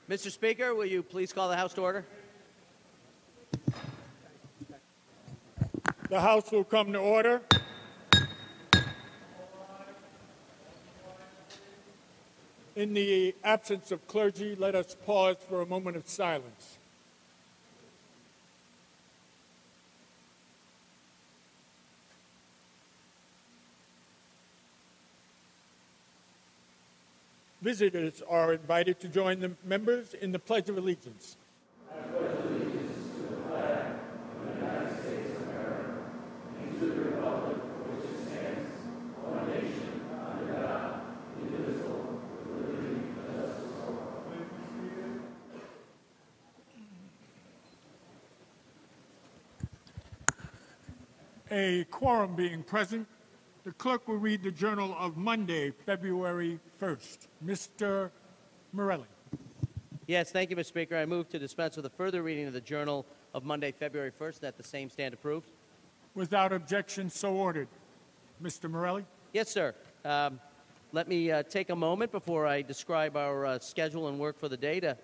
Mr. Speaker, will you please call the House to order? The House will come to order. In the absence of clergy, let us pause for a moment of silence. Visitors are invited to join the members in the Pledge of Allegiance. I pledge allegiance to the flag of the United States of America and to the republic for which it stands, one nation, under God, indivisible, with liberty and justice for all. A quorum being present, the clerk will read the Journal of Monday, February 1st. Mr. Morelli. Yes, thank you, Mr. Speaker. I move to dispense with a further reading of the Journal of Monday, February 1st, that the same stand approved. Without objection, so ordered. Mr. Morelli. Yes, sir. Let me take a moment before I describe our schedule and work for the day to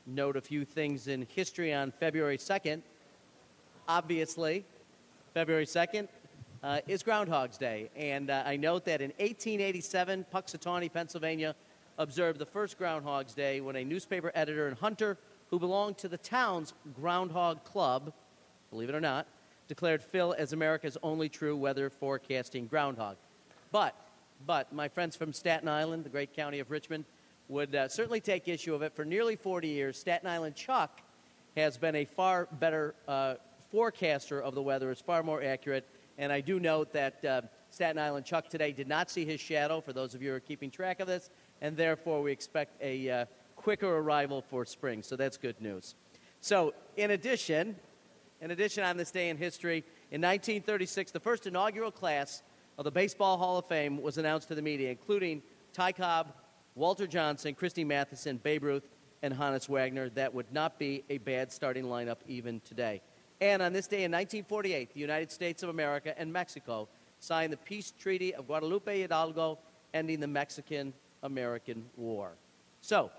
note a few things in history on February 2nd. Obviously, February 2nd is Groundhog's Day, and I note that in 1887, Puxatawney, Pennsylvania, observed the first Groundhog's Day when a newspaper editor and hunter who belonged to the town's Groundhog Club, believe it or not, declared Phil as America's only true weather forecasting groundhog. But my friends from Staten Island, the great county of Richmond, would certainly take issue of it. For nearly 40 years, Staten Island Chuck has been a far better forecaster of the weather, is far more accurate. And I do note that Staten Island Chuck today did not see his shadow, for those of you who are keeping track of this, and therefore we expect a quicker arrival for spring. So that's good news. So in addition, on this day in history, in 1936, the first inaugural class of the Baseball Hall of Fame was announced to the media, including Ty Cobb, Walter Johnson, Christy Mathewson, Babe Ruth, and Honus Wagner. That would not be a bad starting lineup even today. And on this day in 1948, the United States of America and Mexico signed the Peace Treaty of Guadalupe Hidalgo, ending the Mexican-American War. So,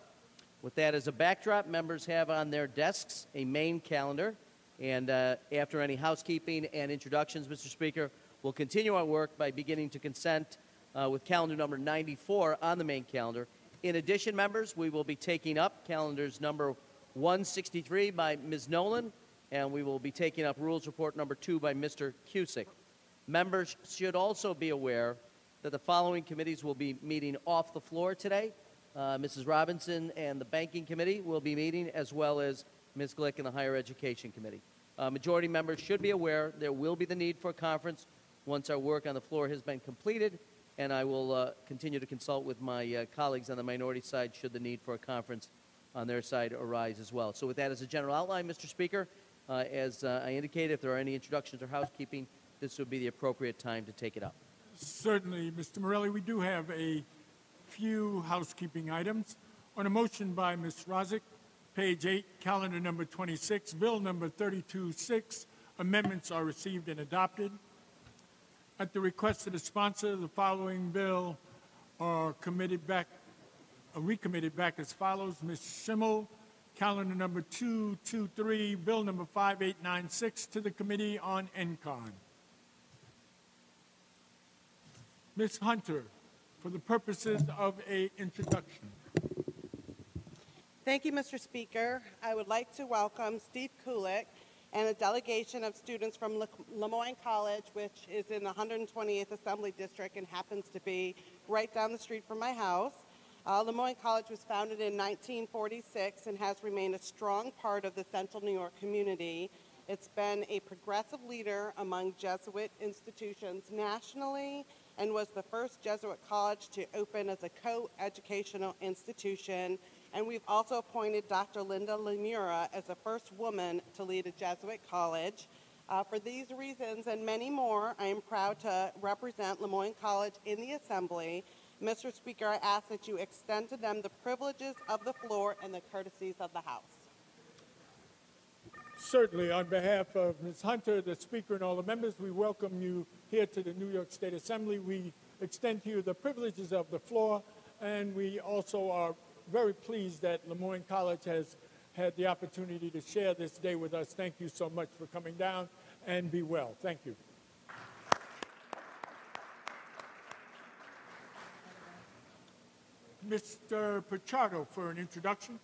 with that as a backdrop, members have on their desks a main calendar. And after any housekeeping and introductions, Mr. Speaker, we'll continue our work by beginning to consent with calendar number 94 on the main calendar. In addition, members, we will be taking up calendars number 163 by Ms. Nolan, and we will be taking up Rules Report number 2 by Mr. Cusick. Members should also be aware that the following committees will be meeting off the floor today. Mrs. Robinson and the Banking Committee will be meeting, as well as Ms. Glick and the Higher Education Committee. Majority members should be aware there will be the need for a conference once our work on the floor has been completed, and I will continue to consult with my colleagues on the minority side should the need for a conference on their side arise as well. So with that as a general outline, Mr. Speaker, as I indicated, if there are any introductions or housekeeping, this would be the appropriate time to take it up. Certainly, Mr. Morelli. We do have a few housekeeping items. On a motion by Ms. Rozick, page 8, calendar number 26, bill number 32-6, amendments are received and adopted. At the request of the sponsor, the following bill are recommitted back as follows. Ms. Schimmel, calendar number 223, bill number 5896 to the Committee on ENCON. Ms. Hunter, for the purposes of an introduction. Thank you, Mr. Speaker. I would like to welcome Steve Kulik and a delegation of students from Lemoyne College, which is in the 128th Assembly District and happens to be right down the street from my house. Lemoyne College was founded in 1946 and has remained a strong part of the Central New York community. It's been a progressive leader among Jesuit institutions nationally and was the first Jesuit college to open as a co-educational institution. And we've also appointed Dr. Linda Lemura as the first woman to lead a Jesuit college. For these reasons and many more, I am proud to represent Lemoyne College in the Assembly. Mr. Speaker, I ask that you extend to them the privileges of the floor and the courtesies of the House. Certainly, on behalf of Ms. Hunter, the Speaker, and all the members, we welcome you here to the New York State Assembly. We extend to you the privileges of the floor, and we also are very pleased that Lemoyne College has had the opportunity to share this day with us. Thank you so much for coming down, and be well. Thank you. Mr. Pichardo for an introduction.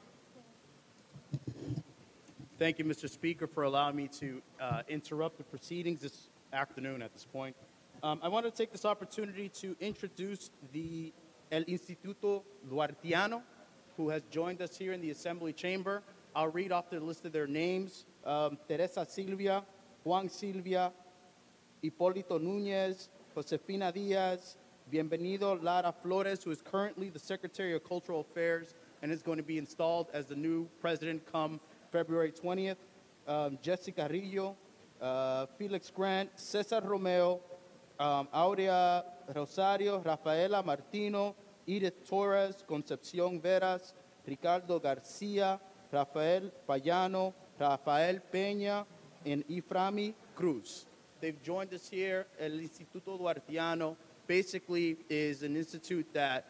Thank you, Mr. Speaker, for allowing me to interrupt the proceedings this afternoon at this point. I want to take this opportunity to introduce the El Instituto Duartiano, who has joined us here in the Assembly Chamber. I'll read off the list of their names. Teresa Silvia, Juan Silvia, Hipólito Núñez, Josefina Diaz, Bienvenido Lara Flores, who is currently the Secretary of Cultural Affairs and is going to be installed as the new president come February 20th. Jessica Rillo, Felix Grant, Cesar Romeo, Aurea Rosario, Rafaela Martino, Edith Torres, Concepcion Veras, Ricardo Garcia, Rafael Payano, Rafael Peña, and Iframi Cruz. They've joined us here. El Instituto Duartiano basically is an institute that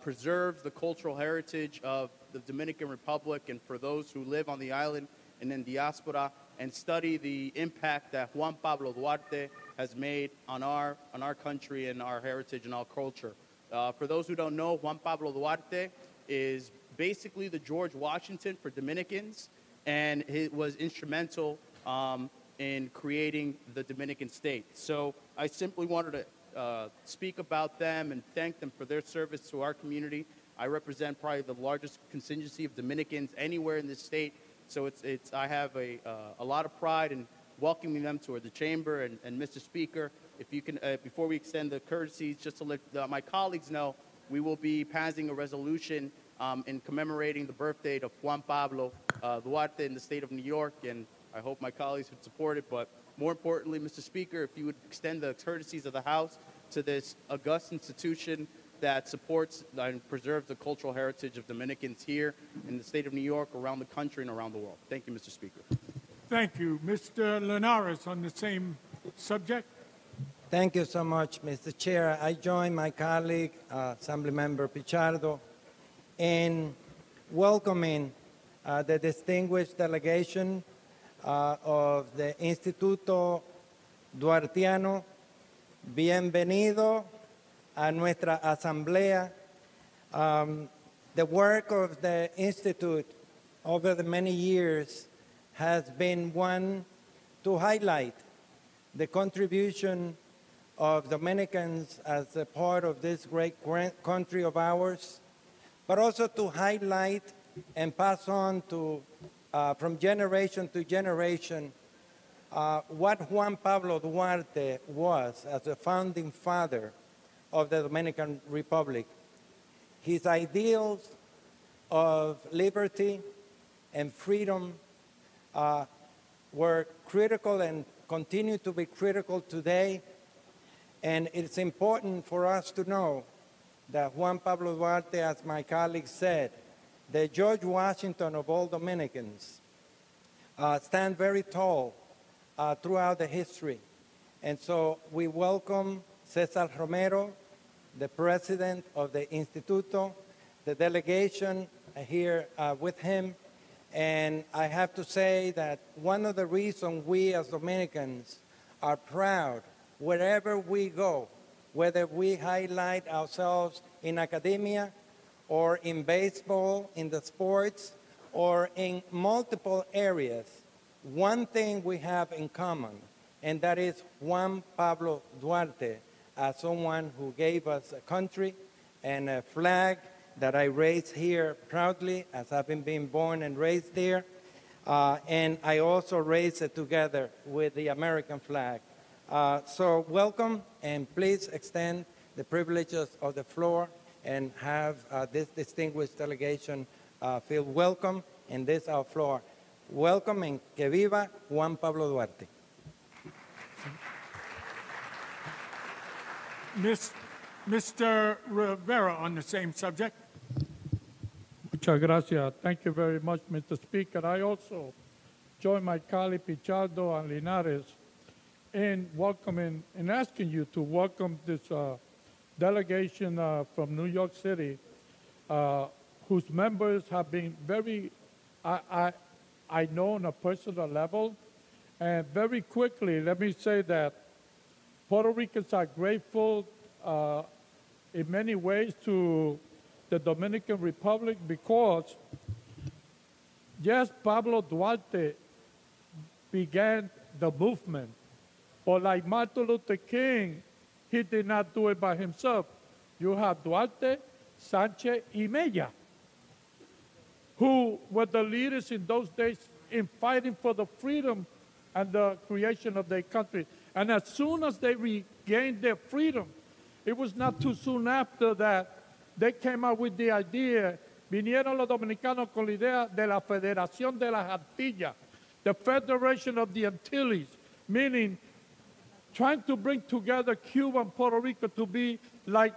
preserves the cultural heritage of the Dominican Republic, and for those who live on the island and in diaspora, and study the impact that Juan Pablo Duarte has made on our country and our heritage and our culture. For those who don't know, Juan Pablo Duarte is basically the George Washington for Dominicans, and he was instrumental in creating the Dominican state. So I simply wanted to speak about them and thank them for their service to our community. I represent probably the largest contingency of Dominicans anywhere in this state, so I have a lot of pride in welcoming them to the chamber. And Mr. Speaker, if you can, before we extend the courtesies, just to let my colleagues know, we will be passing a resolution in commemorating the birth date of Juan Pablo Duarte in the state of New York, and I hope my colleagues would support it. But more importantly, Mr. Speaker, if you would extend the courtesies of the House to this august institution that supports and preserves the cultural heritage of Dominicans here in the state of New York, around the country, and around the world. Thank you, Mr. Speaker. Thank you. Mr. Linares on the same subject. Thank you so much, Mr. Chair. I join my colleague, Assemblymember Pichardo, in welcoming the distinguished delegation of the Instituto Duartiano. Bienvenido a nuestra asamblea. The work of the Institute over the many years has been one to highlight the contribution of Dominicans as a part of this great country of ours, but also to highlight and pass on to, from generation to generation, what Juan Pablo Duarte was as a founding father of the Dominican Republic. His ideals of liberty and freedom were critical and continue to be critical today. And it's important for us to know that Juan Pablo Duarte, as my colleague said, the George Washington of all Dominicans, stand very tall throughout the history. And so we welcome Cesar Romero, the president of the Instituto, the delegation here with him. And I have to say that one of the reasons we as Dominicans are proud wherever we go, whether we highlight ourselves in academia or in baseball, in the sports, or in multiple areas, one thing we have in common, and that is Juan Pablo Duarte, as someone who gave us a country and a flag that I raise here proudly, as having been born and raised there. And I also raise it together with the American flag. So welcome, and please extend the privileges of the floor and have this distinguished delegation feel welcome in this our floor. Welcome, and que viva Juan Pablo Duarte. Mr. Rivera on the same subject. Muchas gracias. Thank you very much, Mr. Speaker. I also join my colleague Pichardo and Linares in welcoming and asking you to welcome this delegation from New York City, whose members have been very, I know on a personal level. And very quickly, let me say that Puerto Ricans are grateful in many ways to the Dominican Republic because, yes, Pablo Duarte began the movement, but like Martin Luther King, he did not do it by himself. You have Duarte, Sanchez, y Mella, who were the leaders in those days in fighting for the freedom and the creation of their country. And as soon as they regained their freedom, it was not too soon after that they came up with the idea, vinieron los dominicanos con la idea de la Federación de las Antillas, the Federation of the Antilles, meaning trying to bring together Cuba and Puerto Rico to be like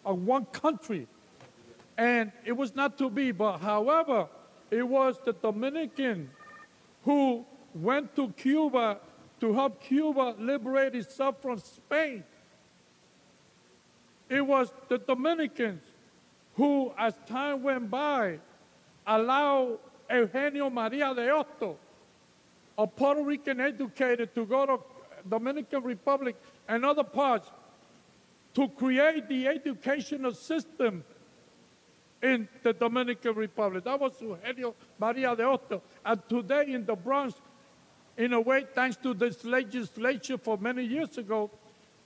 one country. And it was not to be, but however, it was the Dominican who went to Cuba to help Cuba liberate itself from Spain. It was the Dominicans who, as time went by, allowed Eugenio Maria de Hostos, a Puerto Rican educator, to go to Dominican Republic and other parts to create the educational system in the Dominican Republic. That was Eugenio Maria de Hostos. And today in the Bronx, in a way, thanks to this legislation for many years ago,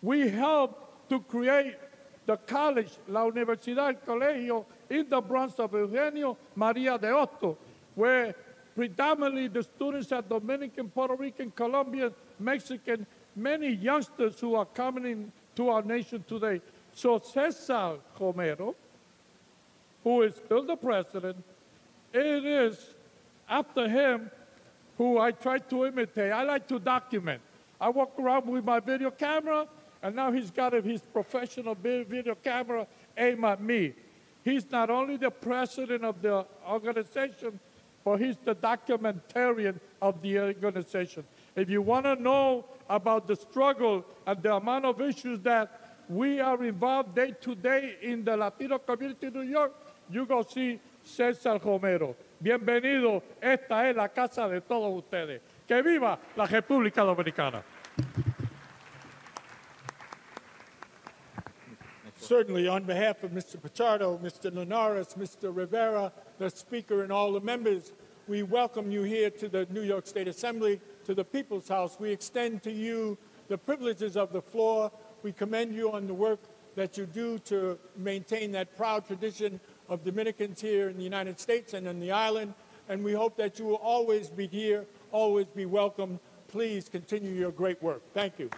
we helped to create the college, la Universidad, el colegio, in the Bronx of Eugenio Maria de Hostos, where predominantly the students are Dominican, Puerto Rican, Colombian, Mexican, many youngsters who are coming into our nation today. So Cesar Romero, who is still the president, it is after him who I try to imitate. I like to document. I walk around with my video camera, and now he's got his professional video camera aimed at me. He's not only the president of the organization, but he's the documentarian of the organization. If you want to know about the struggle and the amount of issues that we are involved day to day in the Latino community in New York, you go see César Romero. Bienvenido, esta es la casa de todos ustedes. ¡Que viva la República Dominicana! Certainly, on behalf of Mr. Pichardo, Mr. Linares, Mr. Rivera, the Speaker, and all the members, we welcome you here to the New York State Assembly, to the People's House. We extend to you the privileges of the floor. We commend you on the work that you do to maintain that proud tradition of Dominicans here in the United States and on the island. And we hope that you will always be here, always be welcome. Please continue your great work. Thank you.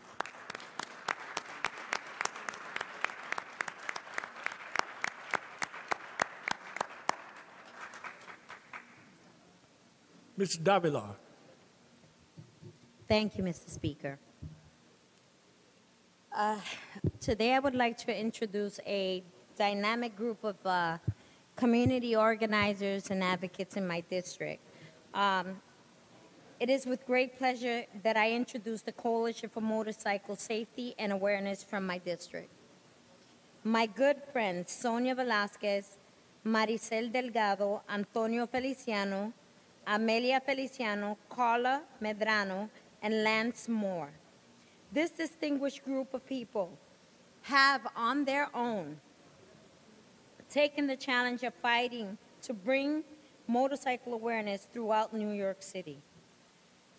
Ms. Davila. Thank you, Mr. Speaker. Today I would like to introduce a dynamic group of community organizers and advocates in my district. It is with great pleasure that I introduce the Coalition for Motorcycle Safety and Awareness from my district. My good friends, Sonia Velasquez, Maricel Delgado, Antonio Feliciano, Amelia Feliciano, Carla Medrano, and Lance Moore. This distinguished group of people have, on their own, taken the challenge of fighting to bring motorcycle awareness throughout New York City.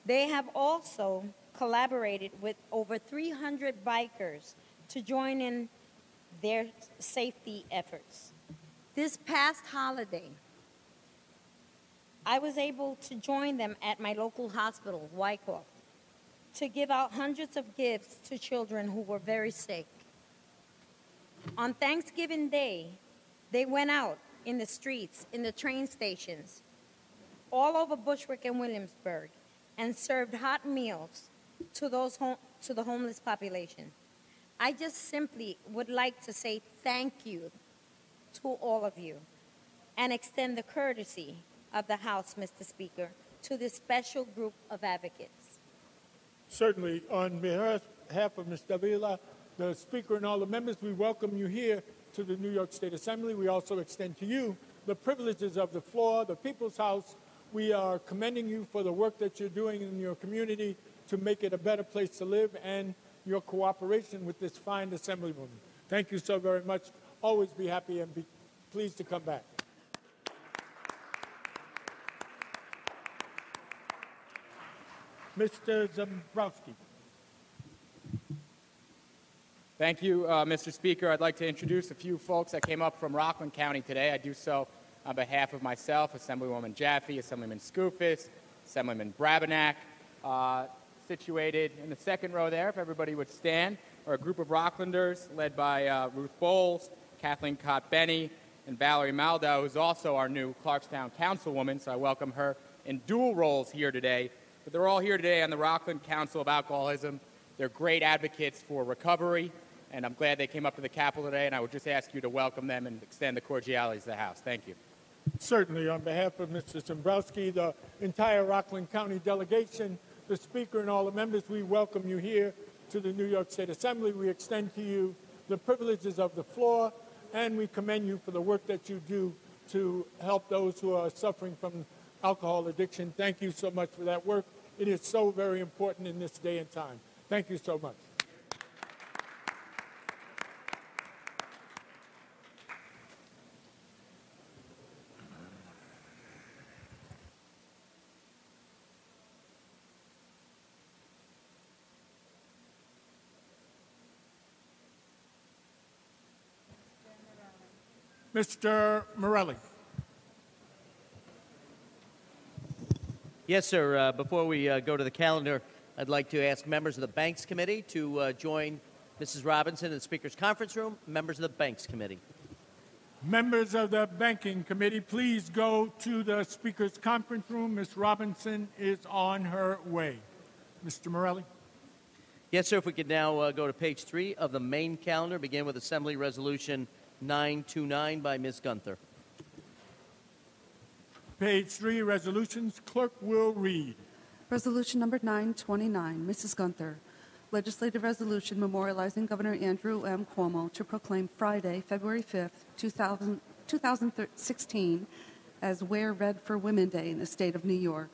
They have also collaborated with over 300 bikers to join in their safety efforts. This past holiday, I was able to join them at my local hospital, Wyckoff, to give out hundreds of gifts to children who were very sick. On Thanksgiving Day, they went out in the streets, in the train stations, all over Bushwick and Williamsburg, and served hot meals to the homeless population. I just simply would like to say thank you to all of you and extend the courtesy of the House, Mr. Speaker, to this special group of advocates. Certainly, on behalf of Ms. Davila, the Speaker, and all the members, we welcome you here to the New York State Assembly. We also extend to you the privileges of the floor, the People's House. We are commending you for the work that you're doing in your community to make it a better place to live and your cooperation with this fine Assemblywoman. Thank you so very much. Always be happy and be pleased to come back. Mr. Zambrowski. Thank you, Mr. Speaker. I'd like to introduce a few folks that came up from Rockland County today. I do so on behalf of myself, Assemblywoman Jaffe, Assemblyman Skoufis, Assemblyman Brabenak. Situated in the second row there, if everybody would stand, are a group of Rocklanders led by Ruth Bowles, Kathleen Cott-Benny, and Valerie Maldow, who's also our new Clarkstown Councilwoman, so I welcome her in dual roles here today. But they're all here today on the Rockland Council of Alcoholism. They're great advocates for recovery, and I'm glad they came up to the Capitol today, and I would just ask you to welcome them and extend the cordialities to the House. Thank you. Certainly, on behalf of Mr. Zambrowski, the entire Rockland County delegation, the Speaker, and all the members, we welcome you here to the New York State Assembly. We extend to you the privileges of the floor, and we commend you for the work that you do to help those who are suffering from alcohol addiction. Thank you so much for that work. It is so very important in this day and time. Thank you so much. Mr. Morelli. Yes, sir. Before we go to the calendar, I'd like to ask members of the Banks Committee to join Mrs. Robinson in the Speaker's conference room. Members of the Banks Committee. Members of the Banking Committee, please go to the Speaker's conference room. Ms. Robinson is on her way. Mr. Morelli. Yes, sir. If we could now go to page 3 of the main calendar, begin with Assembly Resolution 929 by Ms. Gunther. Page 3, resolutions. Clerk will read. Resolution number 929, Mrs. Gunther. Legislative resolution memorializing Governor Andrew M. Cuomo to proclaim Friday, February 5th, 2016 as Wear Red for Women Day in the state of New York.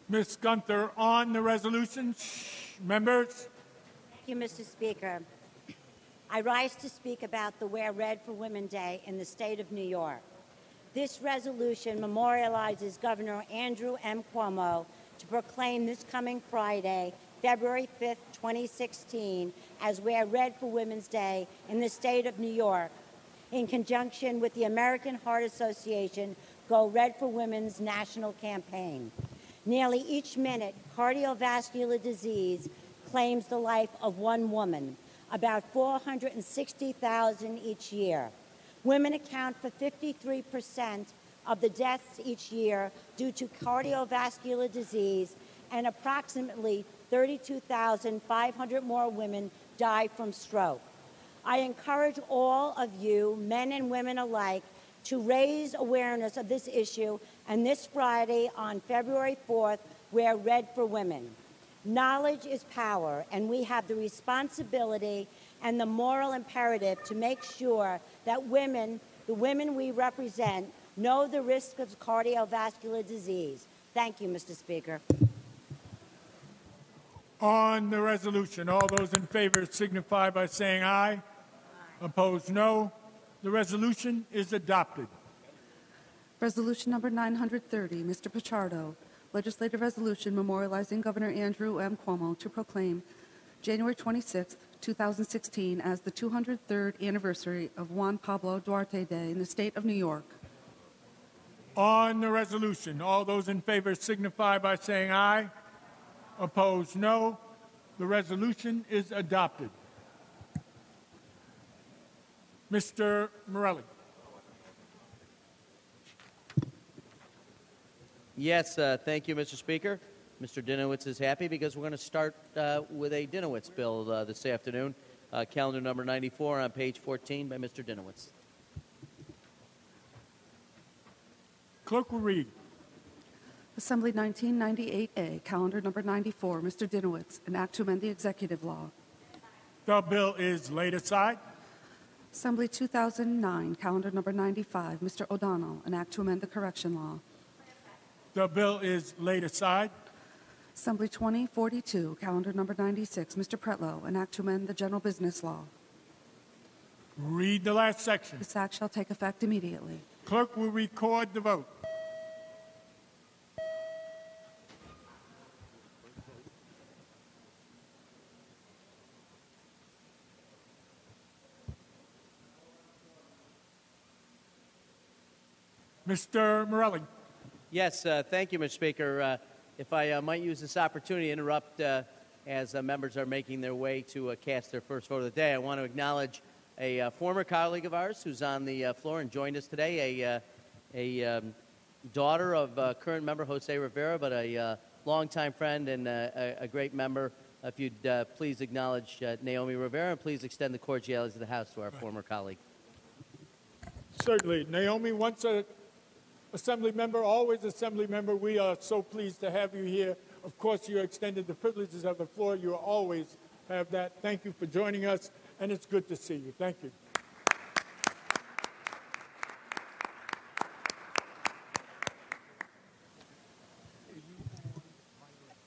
Ms. Gunther, on the resolution. Members. Thank you, Mr. Speaker. I rise to speak about the Wear Red for Women Day in the state of New York. This resolution memorializes Governor Andrew M. Cuomo to proclaim this coming Friday, February 5th, 2016, as Wear Red for Women's Day in the state of New York, in conjunction with the American Heart Association Go Red for Women's national campaign. Nearly each minute, cardiovascular disease claims the life of one woman, about 460,000 each year. Women account for 53% of the deaths each year due to cardiovascular disease, and approximately 32,500 more women die from stroke. I encourage all of you, men and women alike, to raise awareness of this issue, and this Friday on February 4th, wear red for women. Knowledge is power, and we have the responsibility and the moral imperative to make sure that women, the women we represent, know the risk of cardiovascular disease. Thank you, Mr. Speaker. On the resolution, all those in favor signify by saying aye. Aye. Opposed, no. The resolution is adopted. Resolution number 930, Mr. Pichardo. Legislative resolution memorializing Governor Andrew M. Cuomo to proclaim January 26th, 2016 as the 203rd anniversary of Juan Pablo Duarte Day in the state of New York. On the resolution, all those in favor signify by saying aye. Opposed, no. The resolution is adopted. Mr. Morelli. Yes, thank you, Mr. Speaker. Mr. Dinowitz is happy because we're going to start with a Dinowitz bill this afternoon, calendar number 94 on page 14 by Mr. Dinowitz. Clerk will read. Assembly 1998A, calendar number 94, Mr. Dinowitz, an act to amend the executive law. The bill is laid aside. Assembly 2009, calendar number 95, Mr. O'Donnell, an act to amend the correction law. The bill is laid aside. Assembly 2042, calendar number 96, Mr. Pretlow, an act to amend the general business law. Read the last section. This act shall take effect immediately. Clerk will record the vote. Mr. Morelli. Yes, thank you, Mr. Speaker. If I might use this opportunity to interrupt as members are making their way to cast their first vote of the day, I want to acknowledge a former colleague of ours who's on the floor and joined us today, a daughter of current member Jose Rivera, but a longtime friend and a great member. If you'd please acknowledge Naomi Rivera, and please extend the cordialities of the House to our former colleague. Certainly. Naomi, once a Assembly member, always Assembly member. We are so pleased to have you here. Of course, you extended the privileges of the floor. You always have that. Thank you for joining us, and it's good to see you. Thank you.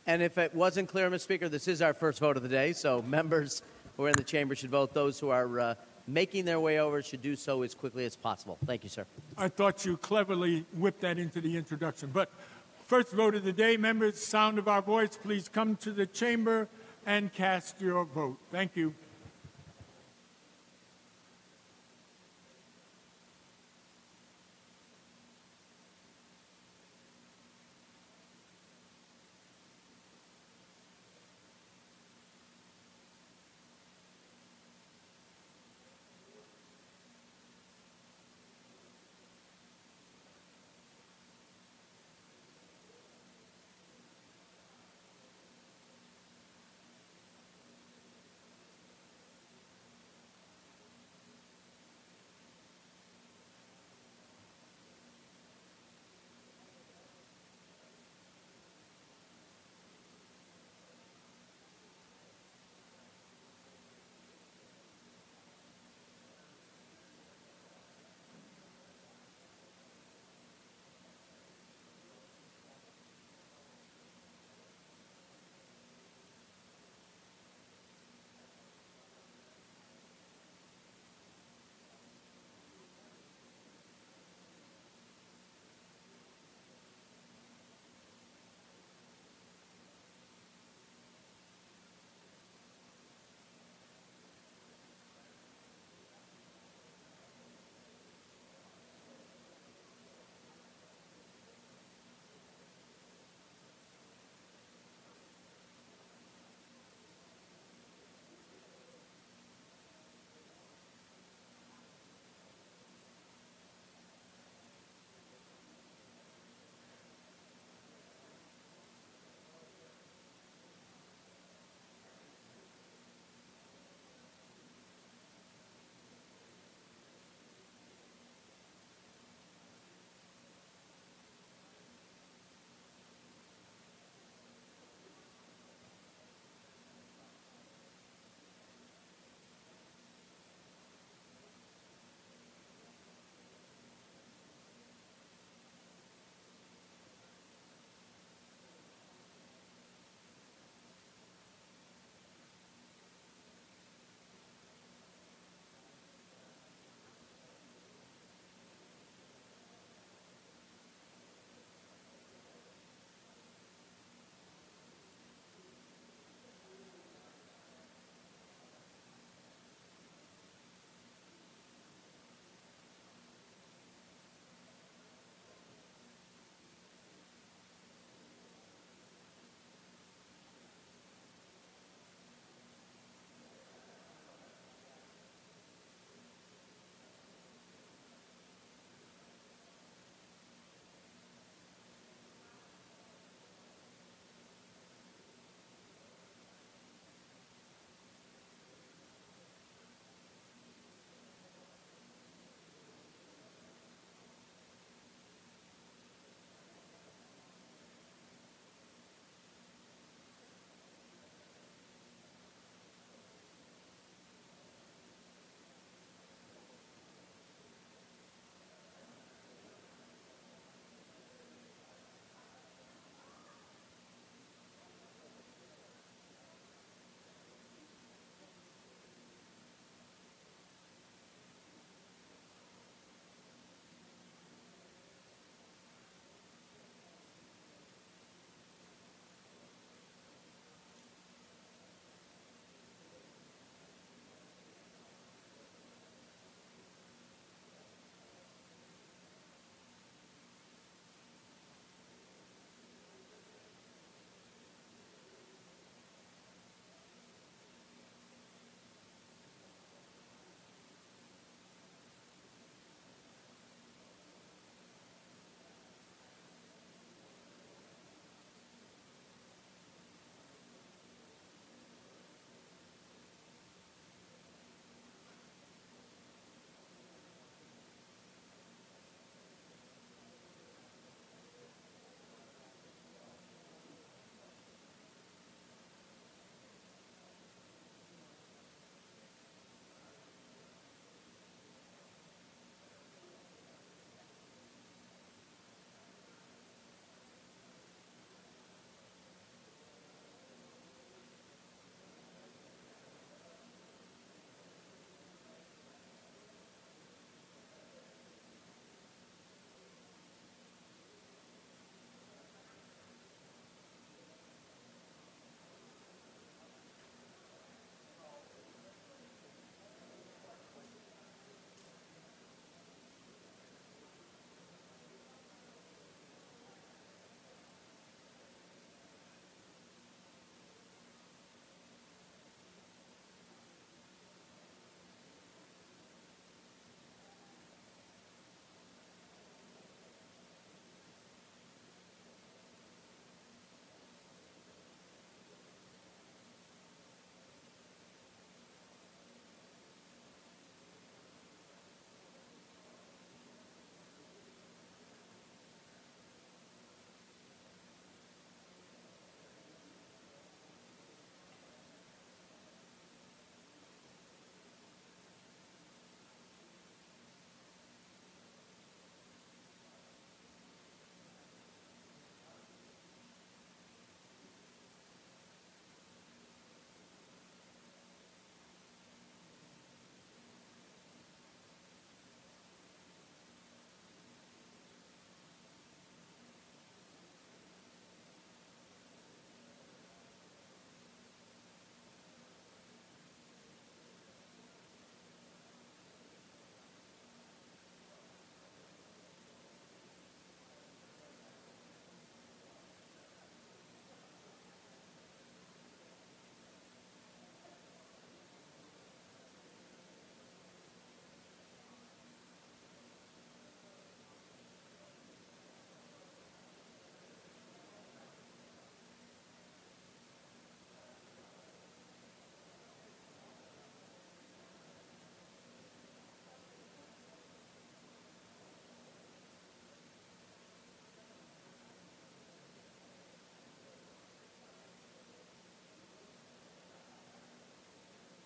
And if it wasn't clear, Mr. Speaker, this is our first vote of the day, so members who are in the chamber should vote. Those who are making their way over should do so as quickly as possible. Thank you, sir. I thought you cleverly whipped that into the introduction. But first vote of the day, members, sound of our voice, please come to the chamber and cast your vote. Thank you.